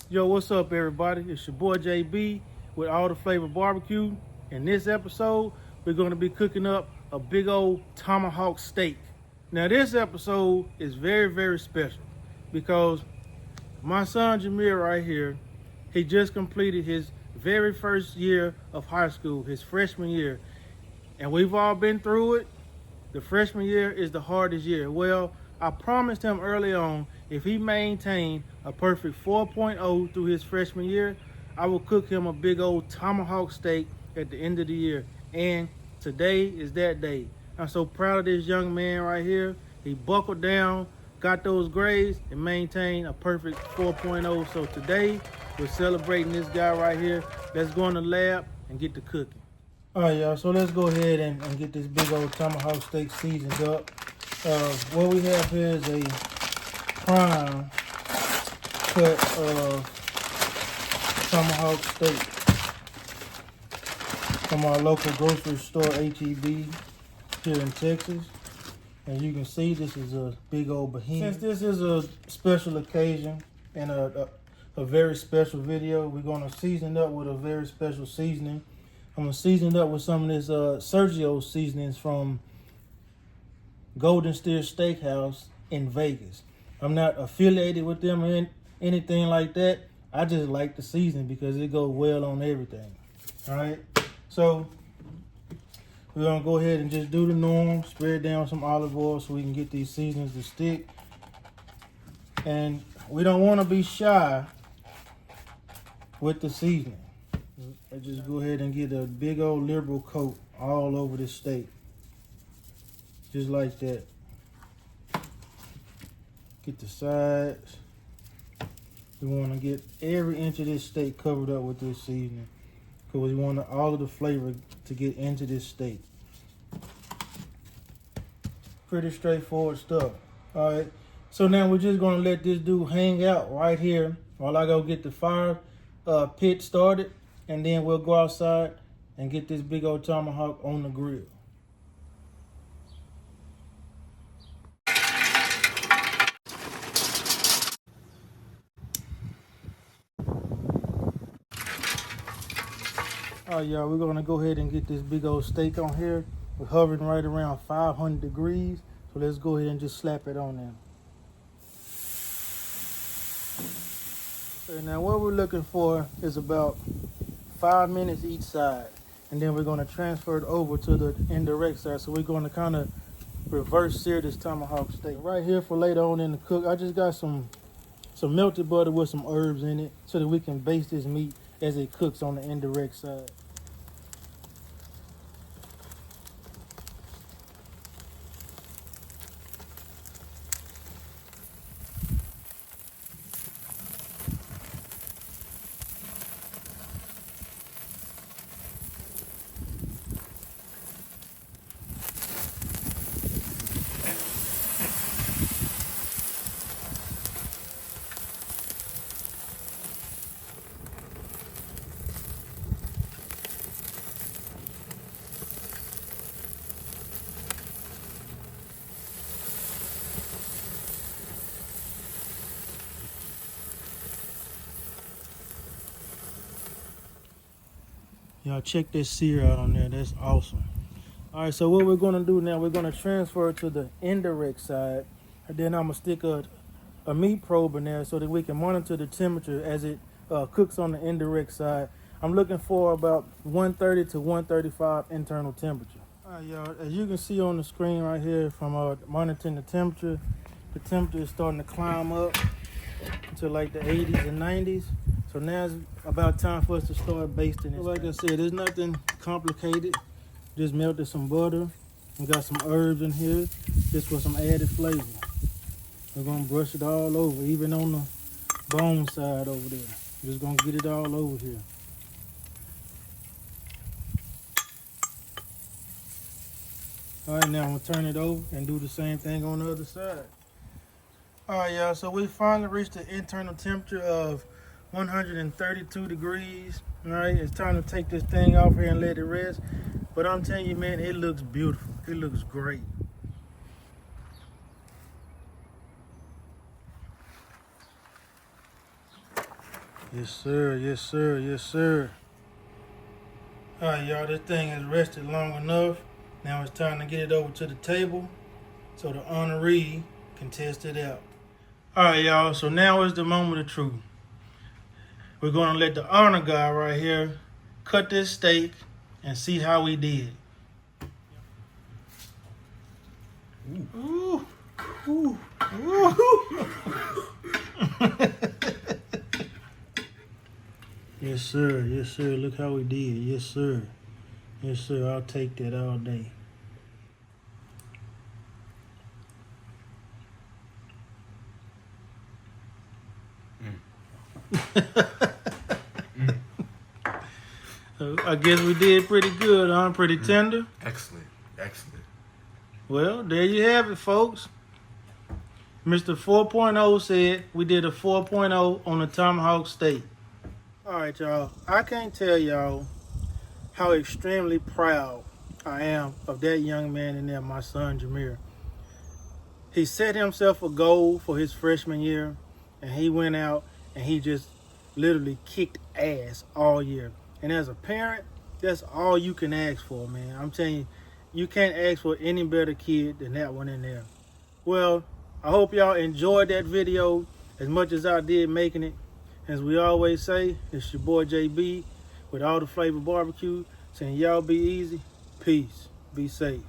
Yo, what's up, everybody? It's your boy JB with All the Flavor Barbecue. In this episode, we're going to be cooking up a big old tomahawk steak. Now, this episode is very, very special because my son Jermier right here, he just completed his very first year of high school, his freshman year. And we've all been through it. The freshman year is the hardest year. Well, I promised him early on, if he maintained a perfect 4.0 through his freshman year, I will cook him a big old tomahawk steak at the end of the year. And today is that day. I'm so proud of this young man right here. He buckled down, got those grades, and maintained a perfect 4.0. So today, we're celebrating this guy right here. Let's go in the lab and get to cooking. All right, y'all, so let's go ahead and get this big old tomahawk steak seasoned up. What we have here is a prime cut of tomahawk steak from our local grocery store, ATB, here in Texas. And you can see this is a big old behemoth. Since this is a special occasion and a very special video, we're going to season it up with a very special seasoning. I'm going to season it up with some of this Sergio seasonings from Golden Steer Steakhouse in Vegas. I'm not affiliated with them or anything like that. I just like the seasoning because it goes well on everything. All right, so we're gonna go ahead and just do the norm, spread down some olive oil so we can get these seasonings to stick. And we don't want to be shy with the seasoning. I just go ahead and get a big old liberal coat all over this steak. Just like that. Get the sides. We want to get every inch of this steak covered up with this seasoning because we want all of the flavor to get into this steak. Pretty straightforward stuff. All right. So now we're just going to let this dude hang out right here while I go get the fire pit started, and then we'll go outside and get this big old tomahawk on the grill. All right, y'all, we're gonna go ahead and get this big old steak on here. We're hovering right around 500 degrees. So let's go ahead and just slap it on there. Okay, now what we're looking for is about 5 minutes each side. And then we're gonna transfer it over to the indirect side. So we're gonna kind of reverse sear this tomahawk steak. Right here for later on in the cook, I just got some melted butter with some herbs in it so that we can baste this meat as it cooks on the indirect side. Y'all check this sear out on there. That's awesome. All right, so what we're going to do now, we're going to transfer it to the indirect side. And then I'm going to stick a meat probe in there so that we can monitor the temperature as it cooks on the indirect side. I'm looking for about 130 to 135 internal temperature. All right, y'all, as you can see on the screen right here from monitoring the temperature is starting to climb up to like the 80s and 90s. So now it's about time for us to start basting it. Like I said, there's nothing complicated. Just melted some butter and got some herbs in here just for some added flavor. We're gonna brush it all over, even on the bone side over there. Just gonna get it all over here. All right, now I'm gonna turn it over and do the same thing on the other side. All right, y'all, so we finally reached the internal temperature of 132 degrees. All right, it's time to take this thing off here and let it rest. But I'm telling you, man, it looks beautiful. It looks great. Yes, sir. Yes, sir. Yes, sir. All right, y'all. This thing has rested long enough. Now it's time to get it over to the table so the honoree can test it out. All right, y'all. So now is the moment of truth. We're going to let the honor guy right here cut this steak and see how we did. Ooh. Ooh. Ooh. Yes, sir. Yes, sir. Look how we did. Yes, sir. Yes, sir. I'll take that all day. I guess we did pretty good, huh? Pretty tender. Excellent. Excellent. Well, there you have it, folks. Mr. 4.0 said we did a 4.0 on the Tomahawk steak. All right, y'all. I can't tell y'all how extremely proud I am of that young man in there, my son, Jermier. He set himself a goal for his freshman year, and he went out and he just literally kicked ass all year. And as a parent, that's all you can ask for, man. I'm telling you, you can't ask for any better kid than that one in there. Well, I hope y'all enjoyed that video as much as I did making it. As we always say, it's your boy JB with All the Flavor Barbecue saying y'all be easy, peace, be safe.